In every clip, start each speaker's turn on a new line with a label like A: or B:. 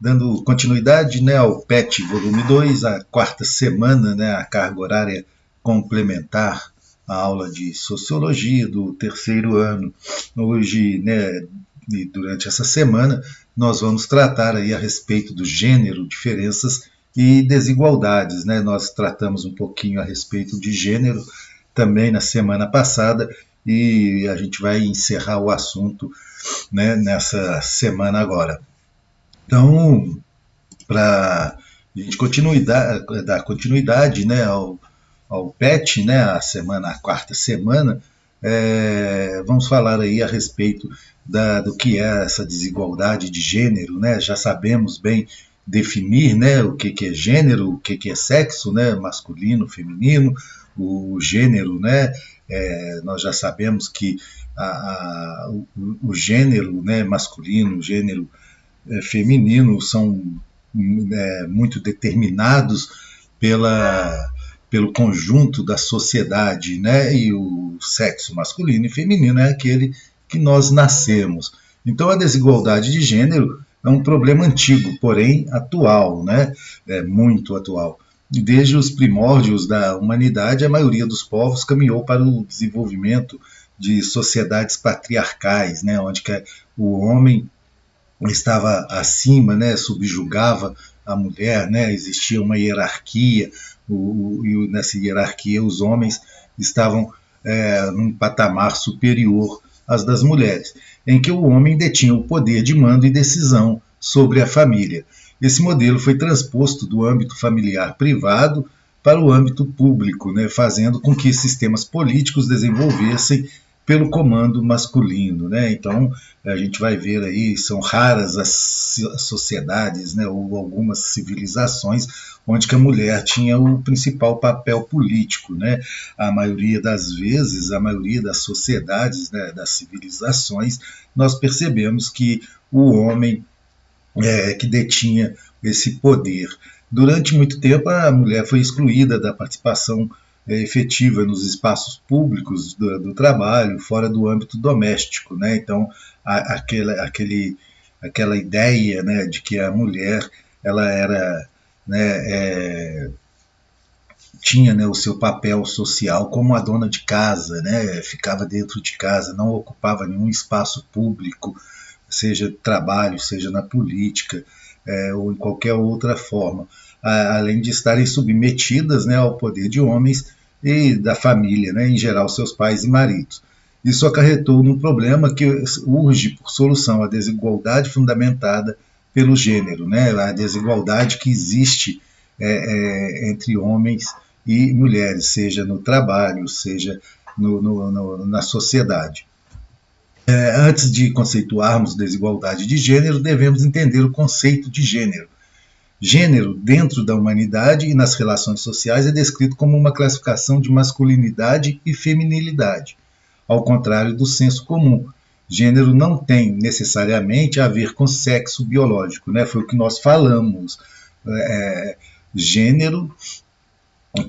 A: dando continuidade, né, ao PET volume 2, a quarta semana, né, a carga horária complementar à aula de Sociologia do terceiro ano. Hoje, né, e durante essa semana, nós vamos tratar aí a respeito do gênero, diferenças e desigualdades, né? Nós tratamos um pouquinho a respeito de gênero também na semana passada e a gente vai encerrar o assunto, né, nessa semana agora. Então, para a gente dar continuidade, né, ao PET, né, a quarta semana, vamos falar aí a respeito do que é essa desigualdade de gênero, né? Já sabemos bem definir, né, o que é gênero, o que é sexo, né, masculino, feminino, o gênero, né? Nós já sabemos que o gênero, né, masculino, o gênero feminino são muito determinados pelo conjunto da sociedade, né? E o sexo masculino e feminino é aquele que nós nascemos. Então a desigualdade de gênero é um problema antigo, porém atual, né? Muito atual. Desde os primórdios da humanidade, a maioria dos povos caminhou para o desenvolvimento de sociedades patriarcais, né? Onde que o homem estava acima, né? Subjugava a mulher, né? Existia uma hierarquia, e nessa hierarquia os homens estavam num patamar superior às das mulheres, em que o homem detinha o poder de mando e decisão sobre a família. Esse modelo foi transposto do âmbito familiar privado para o âmbito público, né, fazendo com que sistemas políticos desenvolvessem pelo comando masculino, né? Então a gente vai ver aí, são raras as sociedades, né, ou algumas civilizações onde que a mulher tinha o principal papel político, né? A maioria das vezes, a maioria das sociedades, né, das civilizações, nós percebemos que o homem que detinha esse poder. Durante muito tempo, a mulher foi excluída da participação efetiva nos espaços públicos do trabalho, fora do âmbito doméstico, né? Então, aquela ideia, né, de que a mulher ela era, né, tinha, né, o seu papel social como a dona de casa, né? Ficava dentro de casa, não ocupava nenhum espaço público, seja trabalho, seja na política, ou em qualquer outra forma, além de estarem submetidas, né, ao poder de homens e da família, né, em geral seus pais e maridos. Isso acarretou num problema que urge por solução, a desigualdade fundamentada pelo gênero, né, a desigualdade que existe entre homens e mulheres, seja no trabalho, seja na sociedade. Antes de conceituarmos desigualdade de gênero, devemos entender o conceito de gênero. Gênero, dentro da humanidade e nas relações sociais, é descrito como uma classificação de masculinidade e feminilidade, ao contrário do senso comum. Gênero não tem necessariamente a ver com sexo biológico, né? Foi o que nós falamos. Gênero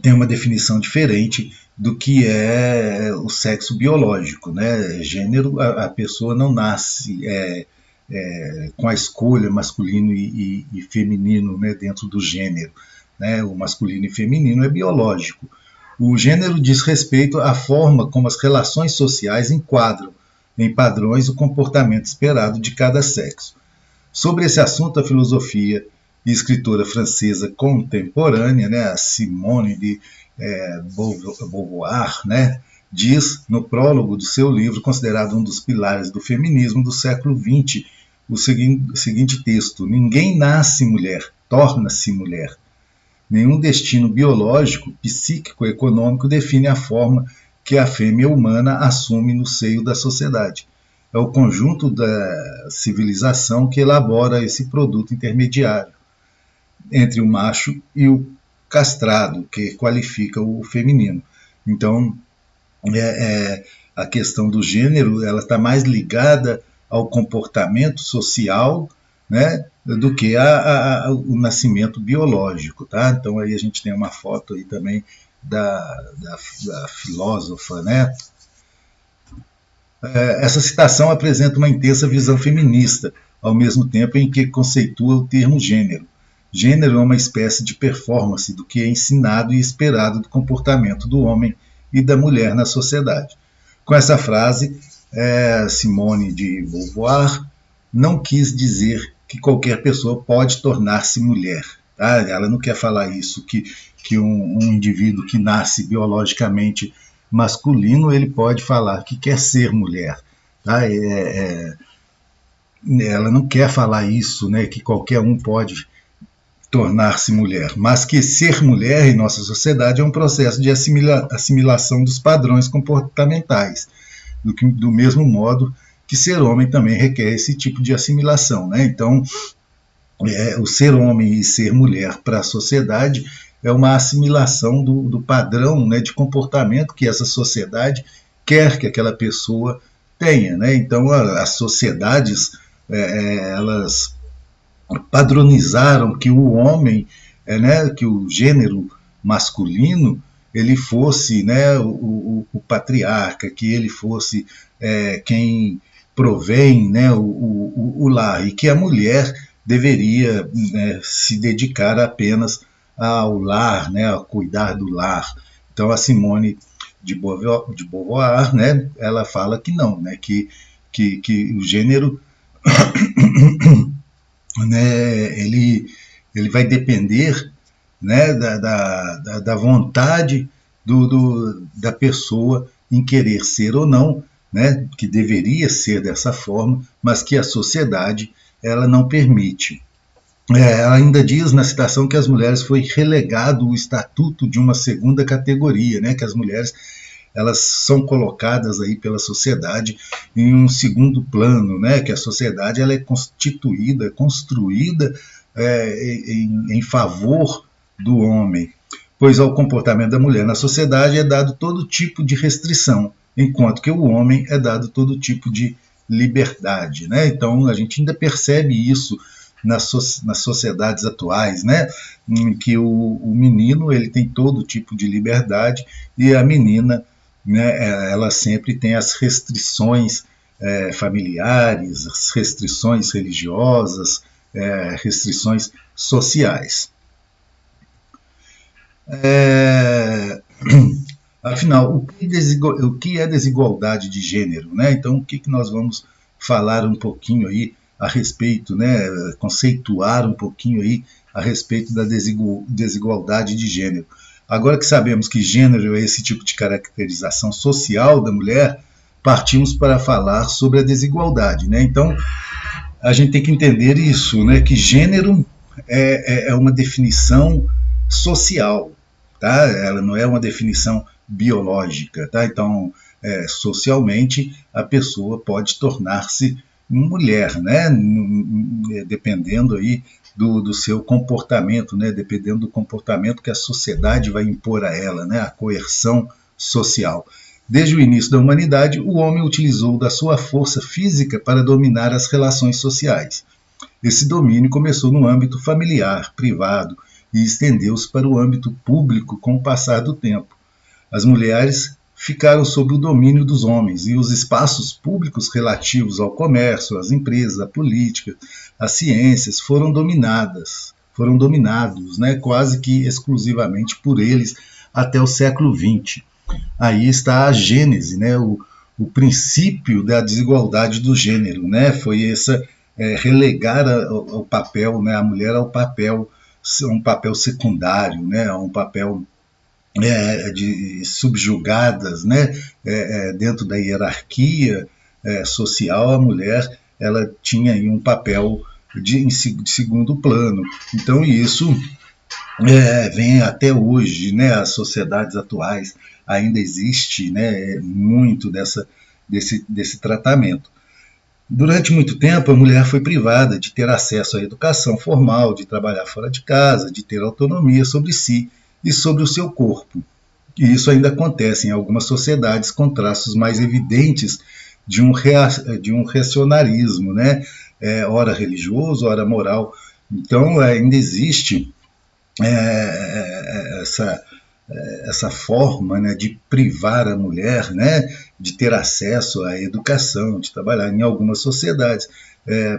A: tem uma definição diferente do que é o sexo biológico, né? Gênero, a pessoa não nasce com a escolha masculino e feminino, né, dentro do gênero, né? O masculino e feminino é biológico. O gênero diz respeito à forma como as relações sociais enquadram em padrões o comportamento esperado de cada sexo. Sobre esse assunto, a filosofia e escritora francesa contemporânea, né, a Simone de Beauvoir, né, diz no prólogo do seu livro, considerado um dos pilares do feminismo do século XX, o seguinte texto: ninguém nasce mulher, torna-se mulher. Nenhum destino biológico, psíquico, econômico define a forma que a fêmea humana assume no seio da sociedade. É o conjunto da civilização que elabora esse produto intermediário entre o macho e o castrado, que qualifica o feminino. Então, a questão do gênero ela está mais ligada ao comportamento social, né, do que o nascimento biológico, tá? Então aí a gente tem uma foto aí também da filósofa, né? Essa citação apresenta uma intensa visão feminista, ao mesmo tempo em que conceitua o termo gênero. Gênero é uma espécie de performance do que é ensinado e esperado do comportamento do homem e da mulher na sociedade. Com essa frase, Simone de Beauvoir não quis dizer que qualquer pessoa pode tornar-se mulher. Tá? Ela não quer falar isso, que um indivíduo que nasce biologicamente masculino, ele pode falar que quer ser mulher. Tá? Ela não quer falar isso, né, que qualquer um pode tornar-se mulher, mas que ser mulher em nossa sociedade é um processo de assimilação dos padrões comportamentais, do mesmo modo que ser homem também requer esse tipo de assimilação. Né? Então, o ser homem e ser mulher para a sociedade é uma assimilação do padrão, né, de comportamento que essa sociedade quer que aquela pessoa tenha. Né? Então, as sociedades, elas padronizaram que o homem, né, que o gênero masculino, ele fosse, né, o patriarca, que ele fosse quem provém, né, o lar, e que a mulher deveria, né, se dedicar apenas ao lar, né, a cuidar do lar. Então a Simone de Beauvoir, né, ela fala que não, né, que o gênero né, ele vai depender, né, da vontade da pessoa em querer ser ou não, né, que deveria ser dessa forma, mas que a sociedade ela não permite. Ela ainda diz na citação que as mulheres foi relegado o estatuto de uma segunda categoria, né, que as mulheres elas são colocadas aí pela sociedade em um segundo plano, né, que a sociedade ela é constituída, construída em favor do homem, pois ao comportamento da mulher na sociedade é dado todo tipo de restrição, enquanto que o homem é dado todo tipo de liberdade. Né? Então a gente ainda percebe isso nas sociedades atuais, né? Em que o menino ele tem todo tipo de liberdade e a menina, né, ela sempre tem as restrições familiares, as restrições religiosas, restrições sociais. Afinal, o que é desigualdade de gênero? Né? Então, o que nós vamos falar um pouquinho aí a respeito, né, conceituar um pouquinho aí a respeito da desigualdade de gênero. Agora que sabemos que gênero é esse tipo de caracterização social da mulher, partimos para falar sobre a desigualdade. Né? Então, a gente tem que entender isso, né, que gênero é uma definição social, tá? Ela não é uma definição biológica. Tá? Então, socialmente, a pessoa pode tornar-se mulher, né? Dependendo aí do seu comportamento, né? Dependendo do comportamento que a sociedade vai impor a ela, né? A coerção social. Desde o início da humanidade, o homem utilizou da sua força física para dominar as relações sociais. Esse domínio começou no âmbito familiar, privado, e estendeu-se para o âmbito público com o passar do tempo. As mulheres ficaram sob o domínio dos homens e os espaços públicos relativos ao comércio, às empresas, à política, às ciências foram dominados, né, quase que exclusivamente por eles até o século XX. Aí está a gênese, né, o princípio da desigualdade do gênero, né, foi essa relegar o papel, né, a mulher ao papel, um papel secundário, né, um papel de subjugadas, né, dentro da hierarquia social, a mulher ela tinha aí um papel de segundo plano. Então isso vem até hoje, né, as sociedades atuais ainda existe, né, muito desse tratamento. Durante muito tempo, a mulher foi privada de ter acesso à educação formal, de trabalhar fora de casa, de ter autonomia sobre si e sobre o seu corpo. E isso ainda acontece em algumas sociedades com traços mais evidentes de um reacionarismo, né? Ora religioso, ora moral. Então, ainda existe essa forma, né, de privar a mulher, né, de ter acesso à educação, de trabalhar em algumas sociedades.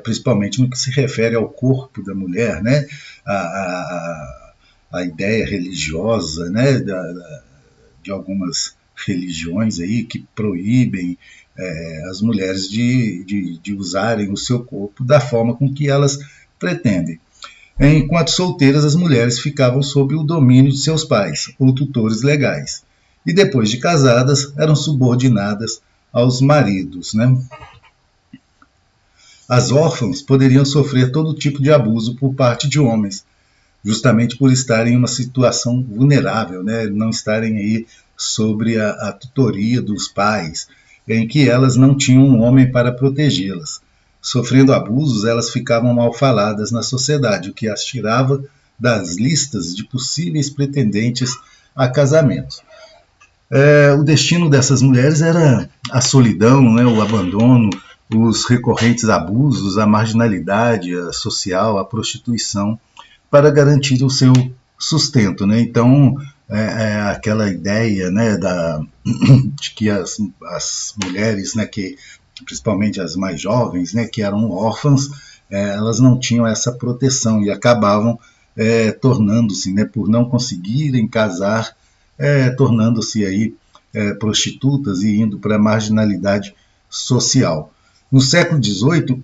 A: principalmente no que se refere ao corpo da mulher, né? A ideia religiosa, né? De algumas religiões aí que proíbem as mulheres de usarem o seu corpo da forma com que elas pretendem. Enquanto solteiras, as mulheres ficavam sob o domínio de seus pais ou tutores legais. E depois de casadas, eram subordinadas aos maridos, né? As órfãs poderiam sofrer todo tipo de abuso por parte de homens, justamente por estarem em uma situação vulnerável, né? Não estarem aí sobre a tutoria dos pais, em que elas não tinham um homem para protegê-las. Sofrendo abusos, elas ficavam mal faladas na sociedade, o que as tirava das listas de possíveis pretendentes a casamentos. O destino dessas mulheres era a solidão, né, o abandono, os recorrentes abusos, a marginalidade social, a prostituição, para garantir o seu sustento, né? Então, aquela ideia, né, de que as mulheres, né, que principalmente as mais jovens, né, que eram órfãs, elas não tinham essa proteção e acabavam tornando-se, né, por não conseguirem casar, tornando-se aí prostitutas e indo para a marginalidade social. No século XVIII,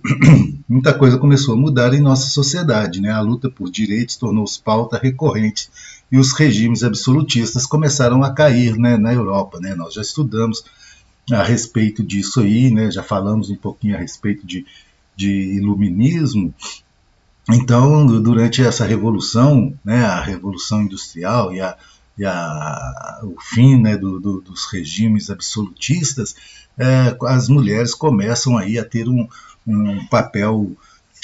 A: muita coisa começou a mudar em nossa sociedade, né? A luta por direitos tornou-se pauta recorrente e os regimes absolutistas começaram a cair, né, na Europa, né? Nós já estudamos a respeito disso aí, né? Já falamos um pouquinho a respeito de iluminismo. Então, durante essa revolução, né, a revolução industrial e o fim, né, dos regimes absolutistas, as mulheres começam aí a ter um papel,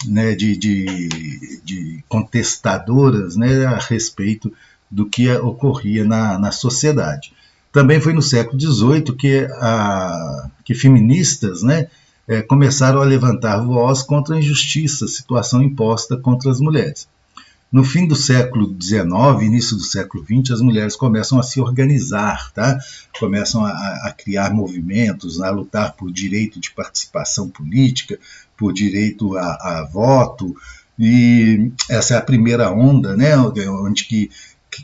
A: né, de contestadoras, né, a respeito do que ocorria na sociedade. Também foi no século XVIII que feministas, né, começaram a levantar voz contra a injustiça, situação imposta contra as mulheres. No fim do século XIX, início do século XX, as mulheres começam a se organizar, tá? Começam a criar movimentos, a lutar por direito de participação política, por direito a voto, e essa é a primeira onda, né? Onde que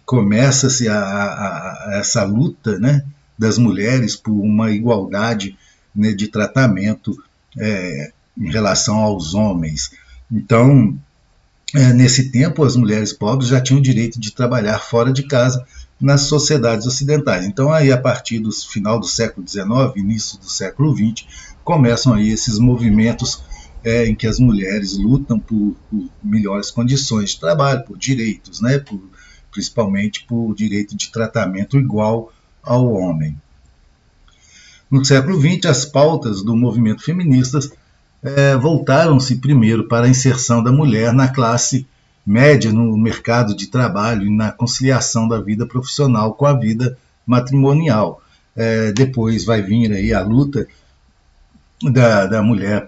A: começa-se essa luta, né, das mulheres por uma igualdade, né, de tratamento em relação aos homens. Então, nesse tempo, as mulheres pobres já tinham o direito de trabalhar fora de casa nas sociedades ocidentais. Então, aí, a partir do final do século XIX, início do século XX, começam aí esses movimentos em que as mulheres lutam por melhores condições de trabalho, por direitos, né, principalmente por direito de tratamento igual ao homem. No século XX, as pautas do movimento feminista voltaram-se primeiro para a inserção da mulher na classe média no mercado de trabalho e na conciliação da vida profissional com a vida matrimonial. Depois vai vir aí a luta da mulher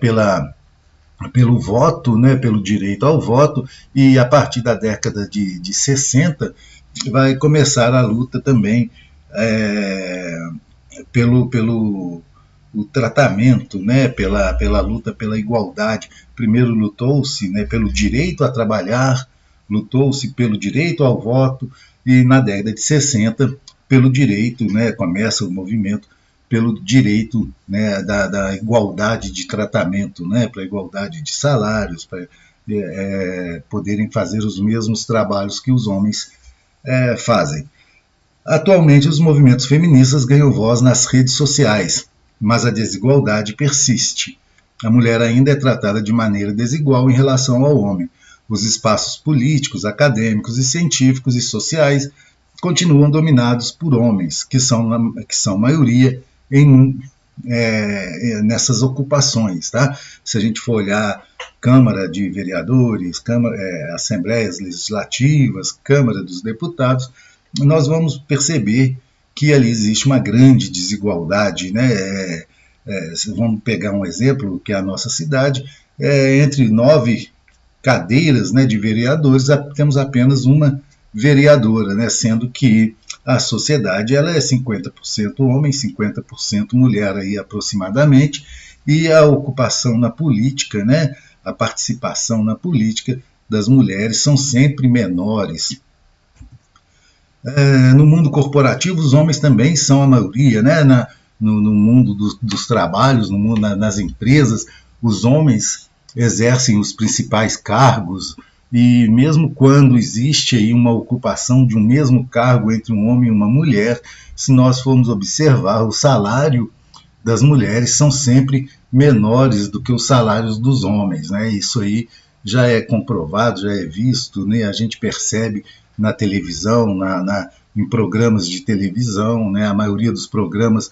A: pelo voto, né, pelo direito ao voto, e a partir da década de 60 vai começar a luta também pelo o tratamento, né, pela luta pela igualdade. Primeiro lutou-se, né, pelo direito a trabalhar, lutou-se pelo direito ao voto, e na década de 60 pelo direito, né, começa o movimento pelo direito, né, da igualdade de tratamento, né, para a igualdade de salários, para poderem fazer os mesmos trabalhos que os homens fazem. Atualmente, os movimentos feministas ganham voz nas redes sociais, mas a desigualdade persiste. A mulher ainda é tratada de maneira desigual em relação ao homem. Os espaços políticos, acadêmicos e científicos e sociais continuam dominados por homens, que são maioria nessas ocupações. Tá? Se a gente for olhar Câmara de Vereadores, Assembleias Legislativas, Câmara dos Deputados, nós vamos perceber que ali existe uma grande desigualdade, né? Vamos pegar um exemplo, que é a nossa cidade, entre 9 cadeiras, né, de vereadores, temos apenas uma vereadora, né, sendo que a sociedade ela é 50% homem, 50% mulher aí aproximadamente, e a ocupação na política, né, a participação na política das mulheres são sempre menores. No mundo corporativo, os homens também são a maioria, né? No mundo dos trabalhos, no mundo, nas empresas, os homens exercem os principais cargos, e mesmo quando existe aí uma ocupação de um mesmo cargo entre um homem e uma mulher, se nós formos observar, o salário das mulheres são sempre menores do que os salários dos homens, né? Isso aí já é comprovado, já é visto, né? A gente percebe na televisão, em programas de televisão, né? A maioria dos programas,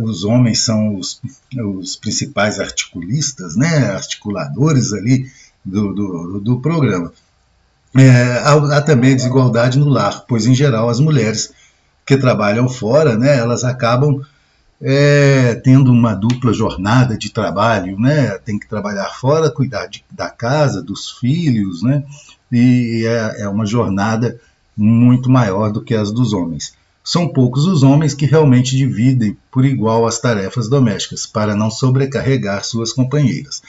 A: os homens são os principais articulistas, né? Articuladores ali do programa. Há também desigualdade no lar, pois em geral as mulheres que trabalham fora, né? Elas acabam tendo uma dupla jornada de trabalho, né? Tem que trabalhar fora, cuidar da casa, dos filhos, né? E é uma jornada muito maior do que as dos homens. São poucos os homens que realmente dividem por igual as tarefas domésticas, para não sobrecarregar suas companheiras.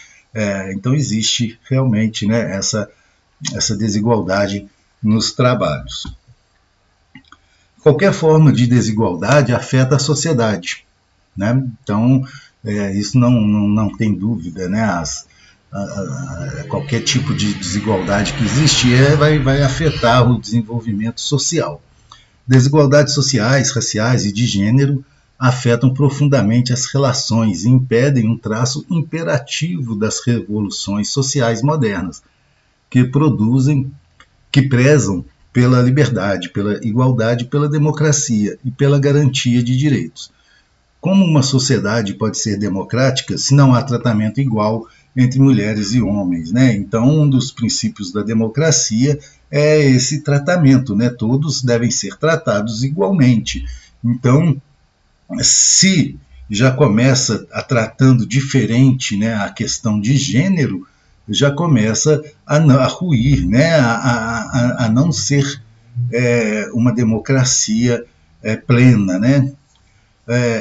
A: Então existe realmente, né, essa desigualdade nos trabalhos. Qualquer forma de desigualdade afeta a sociedade, né? Então, isso não tem dúvida, né? Qualquer tipo de desigualdade que existe vai afetar o desenvolvimento social. Desigualdades sociais, raciais e de gênero afetam profundamente as relações e impedem um traço imperativo das revoluções sociais modernas, que prezam pela liberdade, pela igualdade, pela democracia e pela garantia de direitos. Como uma sociedade pode ser democrática se não há tratamento igual entre mulheres e homens, né? Então, um dos princípios da democracia é esse tratamento, né? Todos devem ser tratados igualmente. Então, se já começa tratando diferente, né, a questão de gênero, já começa a ruir, né, a não ser uma democracia plena, né?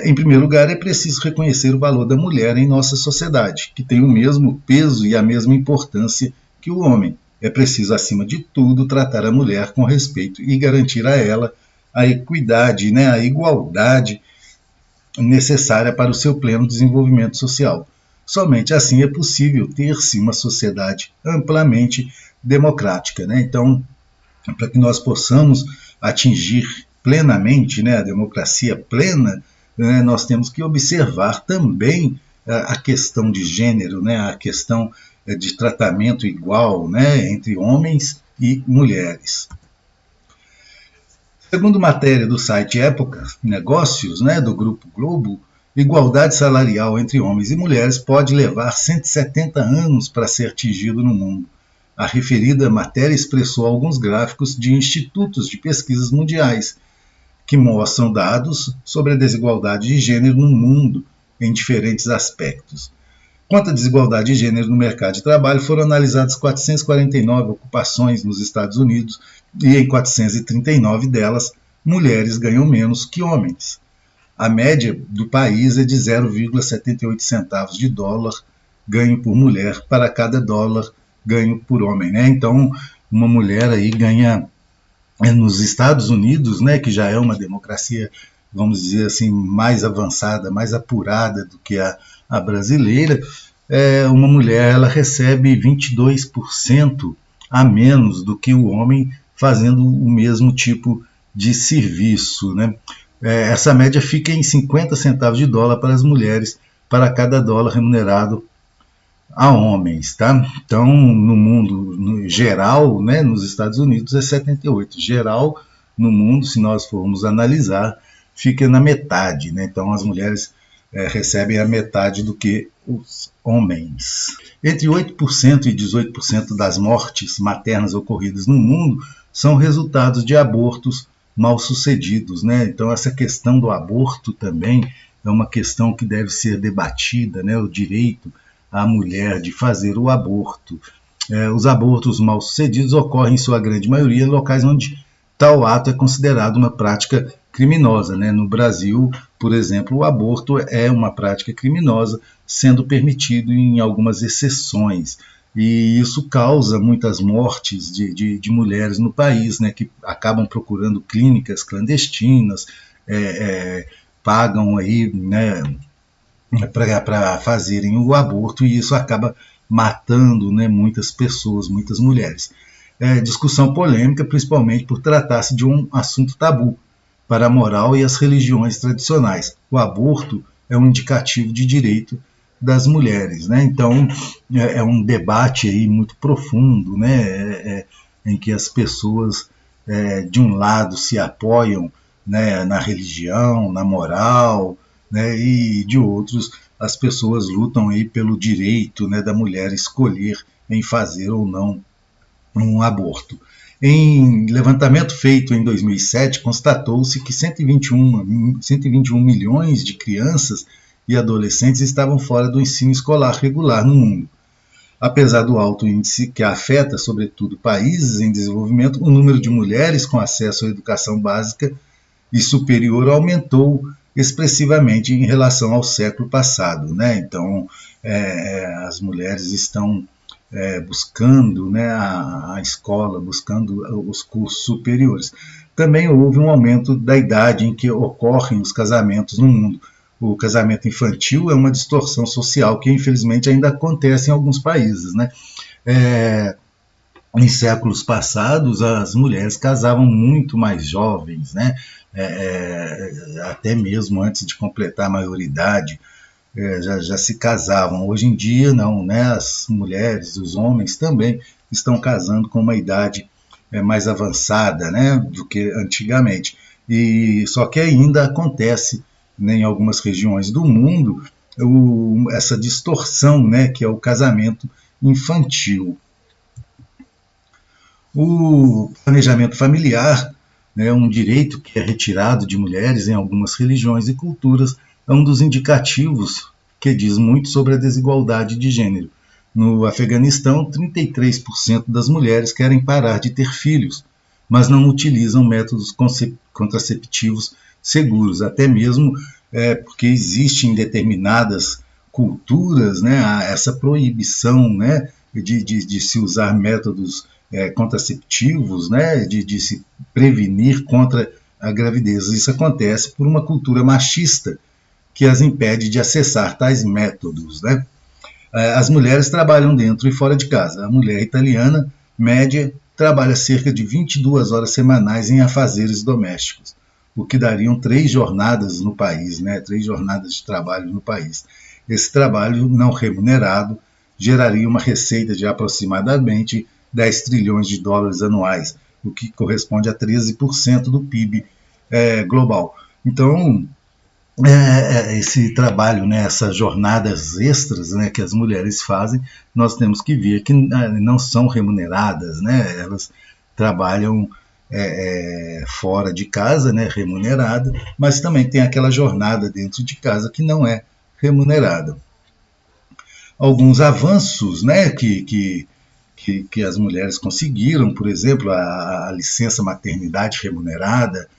A: Em primeiro lugar, é preciso reconhecer o valor da mulher em nossa sociedade, que tem o mesmo peso e a mesma importância que o homem. É preciso, acima de tudo, tratar a mulher com respeito e garantir a ela a equidade, né, a igualdade necessária para o seu pleno desenvolvimento social. Somente assim é possível ter-se uma sociedade amplamente democrática, né? Então, para que nós possamos atingir plenamente, né, a democracia plena, né, nós temos que observar também a questão de gênero, né, a questão de tratamento igual, né, entre homens e mulheres. Segundo matéria do site Época Negócios, né, do Grupo Globo, igualdade salarial entre homens e mulheres pode levar 170 anos para ser atingido no mundo. A referida matéria expressou alguns gráficos de institutos de pesquisas mundiais, que mostram dados sobre a desigualdade de gênero no mundo em diferentes aspectos. Quanto à desigualdade de gênero no mercado de trabalho, foram analisadas 449 ocupações nos Estados Unidos e em 439 delas, mulheres ganham menos que homens. A média do país é de 0,78 centavos de dólar ganho por mulher para cada dólar ganho por homem, né? Então, uma mulher aí ganha nos Estados Unidos, né, que já é uma democracia, vamos dizer assim, mais avançada, mais apurada do que a brasileira, uma mulher ela recebe 22% a menos do que o homem fazendo o mesmo tipo de serviço, né? Essa média fica em 50 centavos de dólar para as mulheres, para cada dólar remunerado a homens, tá? Então, no mundo no geral, né, nos Estados Unidos é 78. Geral, no mundo, se nós formos analisar, fica na metade, né? Então, as mulheres recebem a metade do que os homens. Entre 8% e 18% das mortes maternas ocorridas no mundo são resultados de abortos mal sucedidos, né? Então, essa questão do aborto também é uma questão que deve ser debatida, né? O direito à mulher de fazer o aborto. Os abortos mal sucedidos ocorrem, em sua grande maioria, em locais onde tal ato é considerado uma prática criminosa, né? No Brasil, por exemplo, o aborto é uma prática criminosa, sendo permitido em algumas exceções. e isso causa muitas mortes de mulheres no país, né, que acabam procurando clínicas clandestinas, é, é, pagam aí, né, para fazerem o aborto, e isso acaba matando, né, muitas pessoas, muitas mulheres. Discussão polêmica, principalmente por tratar-se de um assunto tabu para a moral e as religiões tradicionais. O aborto é um indicativo de direito das mulheres, né? Então um debate aí muito profundo, né? Em que as pessoas de um lado se apoiam, né, na religião, na moral, né, e de outros as pessoas lutam aí pelo direito, né, da mulher escolher em fazer ou não um aborto. Em levantamento feito em 2007, constatou-se que 121 milhões de crianças e adolescentes estavam fora do ensino escolar regular no mundo. Apesar do alto índice que afeta, sobretudo, países em desenvolvimento, o número de mulheres com acesso à educação básica e superior aumentou expressivamente em relação ao século passado, né? Então, as mulheres estão buscando, né, a escola, buscando os cursos superiores. Também houve um aumento da idade em que ocorrem os casamentos no mundo. O casamento infantil é uma distorção social que, infelizmente, ainda acontece em alguns países, né? Em séculos passados, as mulheres casavam muito mais jovens, né? Até mesmo antes de completar a maioridade, já se casavam. Hoje em dia, não, né? As mulheres, os homens também estão casando com uma idade mais avançada, né, do que antigamente. E só que ainda acontece, né, em algumas regiões do mundo essa distorção, né, que é o casamento infantil. O planejamento familiar, né, um direito que é retirado de mulheres em algumas religiões e culturas, é um dos indicativos que diz muito sobre a desigualdade de gênero. No Afeganistão, 33% das mulheres querem parar de ter filhos, mas não utilizam métodos contraceptivos seguros, até mesmo porque existe em determinadas culturas, né, essa proibição, né, de se usar métodos contraceptivos, né, de se prevenir contra a gravidez. Isso acontece por uma cultura machista que as impede de acessar tais métodos, né? As mulheres trabalham dentro e fora de casa. A mulher italiana, média, trabalha cerca de 22 horas semanais em afazeres domésticos, o que dariam 3 jornadas no país, né? 3 jornadas de trabalho no país. Esse trabalho não remunerado geraria uma receita de aproximadamente 10 trilhões de dólares anuais, o que corresponde a 13% do PIB global. Então, esse trabalho, né, essas jornadas extras, né, que as mulheres fazem, nós temos que ver que não são remuneradas, né, elas trabalham fora de casa, né, remunerada, mas também tem aquela jornada dentro de casa que não é remunerada. Alguns avanços, né, que as mulheres conseguiram, por exemplo, a licença maternidade remunerada,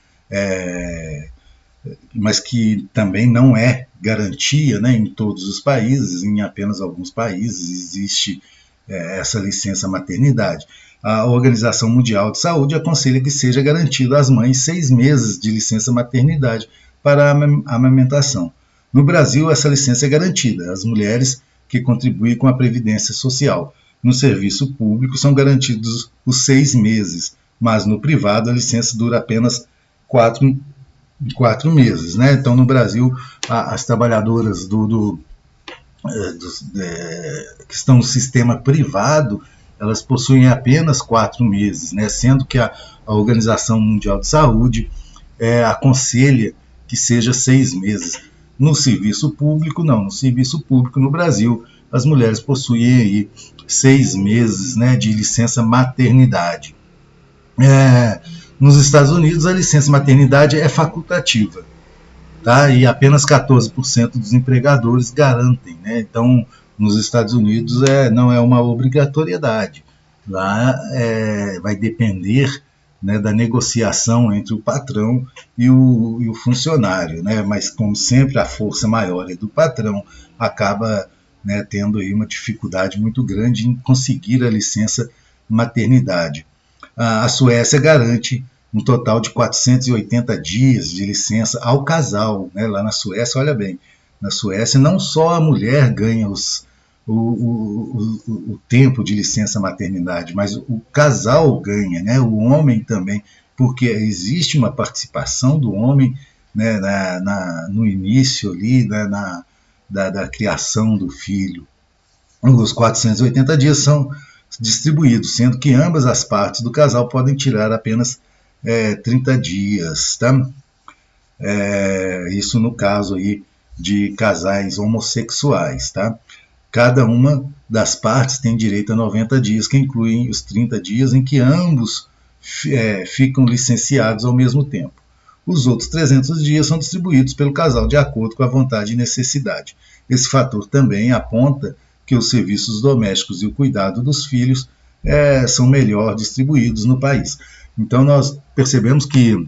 A: mas que também não é garantia, né, em todos os países, em apenas alguns países existe essa licença maternidade. A Organização Mundial de Saúde aconselha que seja garantido às mães 6 meses de licença maternidade para a amamentação. No Brasil, essa licença é garantida às mulheres que contribuem com a Previdência Social. No serviço público são garantidos os 6 meses, mas no privado a licença dura apenas 4 meses, né? Então, no Brasil, as trabalhadoras que estão no sistema privado, elas possuem apenas 4 meses, né? Sendo que a Organização Mundial de Saúde aconselha que seja 6 meses. No serviço público, não. No serviço público, no Brasil, as mulheres possuem aí 6 meses, né, de licença maternidade. Nos Estados Unidos, a licença maternidade é facultativa, tá? E apenas 14% dos empregadores garantem, né? Então, nos Estados Unidos não é uma obrigatoriedade. Lá vai depender, né, da negociação entre o patrão e o funcionário, né? Mas, como sempre, a força maior é do patrão, acaba né, tendo aí uma dificuldade muito grande em conseguir a licença maternidade. A Suécia garante um total de 480 dias de licença ao casal, né? Lá na Suécia, olha bem, na Suécia não só a mulher ganha o tempo de licença maternidade, mas o casal ganha, né? O homem também, porque existe uma participação do homem, né, no início ali, né, da criação do filho. Os 480 dias são distribuídos, sendo que ambas as partes do casal podem tirar apenas 30 dias, tá? Isso no caso aí de casais homossexuais, tá? Cada uma das partes tem direito a 90 dias, que incluem os 30 dias em que ambos ficam licenciados ao mesmo tempo. Os outros 300 dias são distribuídos pelo casal de acordo com a vontade e necessidade. Esse fator também aponta que os serviços domésticos e o cuidado dos filhos são melhor distribuídos no país. Então nós percebemos que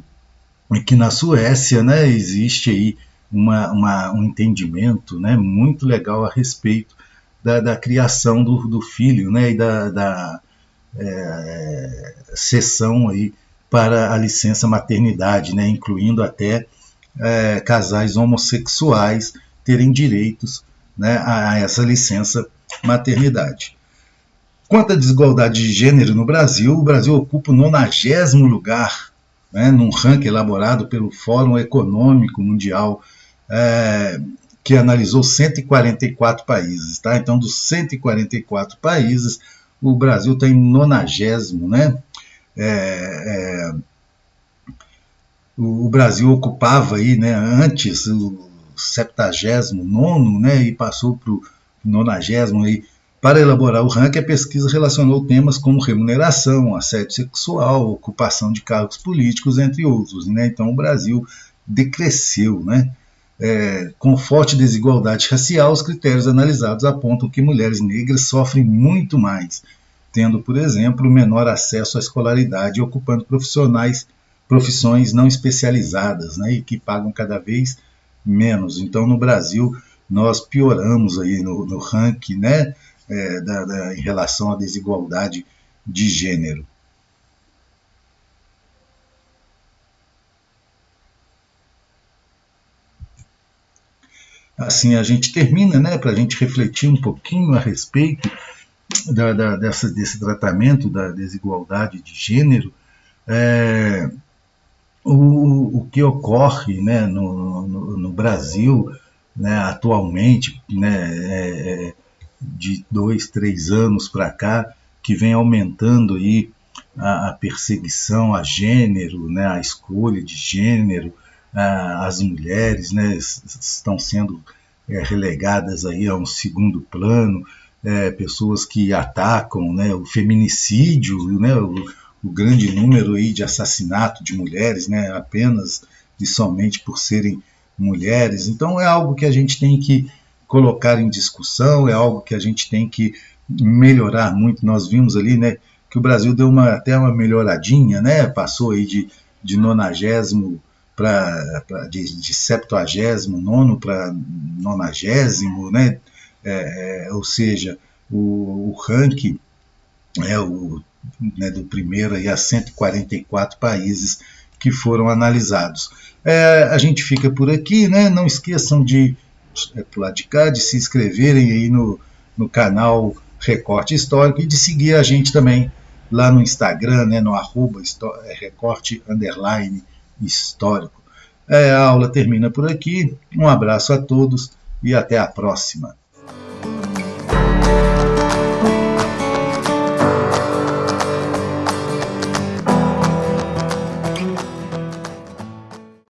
A: na Suécia, né, existe aí um entendimento, né, muito legal a respeito da criação do filho, né, e da cessão aí para a licença maternidade, né, incluindo até casais homossexuais terem direitos, né, a essa licença maternidade. Quanto à desigualdade de gênero no Brasil, o Brasil ocupa o 90º lugar, né, num ranking elaborado pelo Fórum Econômico Mundial, que analisou 144 países. Tá? Então, dos 144 países, o Brasil está em 90º, né? O Brasil ocupava aí, né, antes o 79º, né, e passou para o 90º aí. Para elaborar o ranking, a pesquisa relacionou temas como remuneração, assédio sexual, ocupação de cargos políticos, entre outros. Né? Então, o Brasil decresceu. Né? Com forte desigualdade racial, os critérios analisados apontam que mulheres negras sofrem muito mais, tendo, por exemplo, menor acesso à escolaridade e ocupando profissões não especializadas, né? E que pagam cada vez menos. Então, no Brasil, nós pioramos aí no ranking, né? Em relação à desigualdade de gênero. Assim a gente termina, né, para a gente refletir um pouquinho a respeito desse tratamento da desigualdade de gênero. O que ocorre, né, no Brasil, né, atualmente, né, de 2, 3 anos para cá, que vem aumentando aí a perseguição a gênero, né, a escolha de gênero, as mulheres, né, estão sendo relegadas aí a um segundo plano, pessoas que atacam, né, o feminicídio, né, o grande número aí de assassinato de mulheres, né, apenas e somente por serem mulheres. Então é algo que a gente tem que colocar em discussão, é algo que a gente tem que melhorar muito. Nós vimos ali, né, que o Brasil deu até uma melhoradinha, né, passou aí de 90º de 79º para 90º, né, ou seja, o ranking né, do primeiro aí a 144 países que foram analisados. A gente fica por aqui, né? Não esqueçam de pular de cá, de se inscreverem aí no canal Recorte Histórico e de seguir a gente também lá no Instagram, né, no @recorte_histórico. A aula termina por aqui. Um abraço a todos e até a próxima.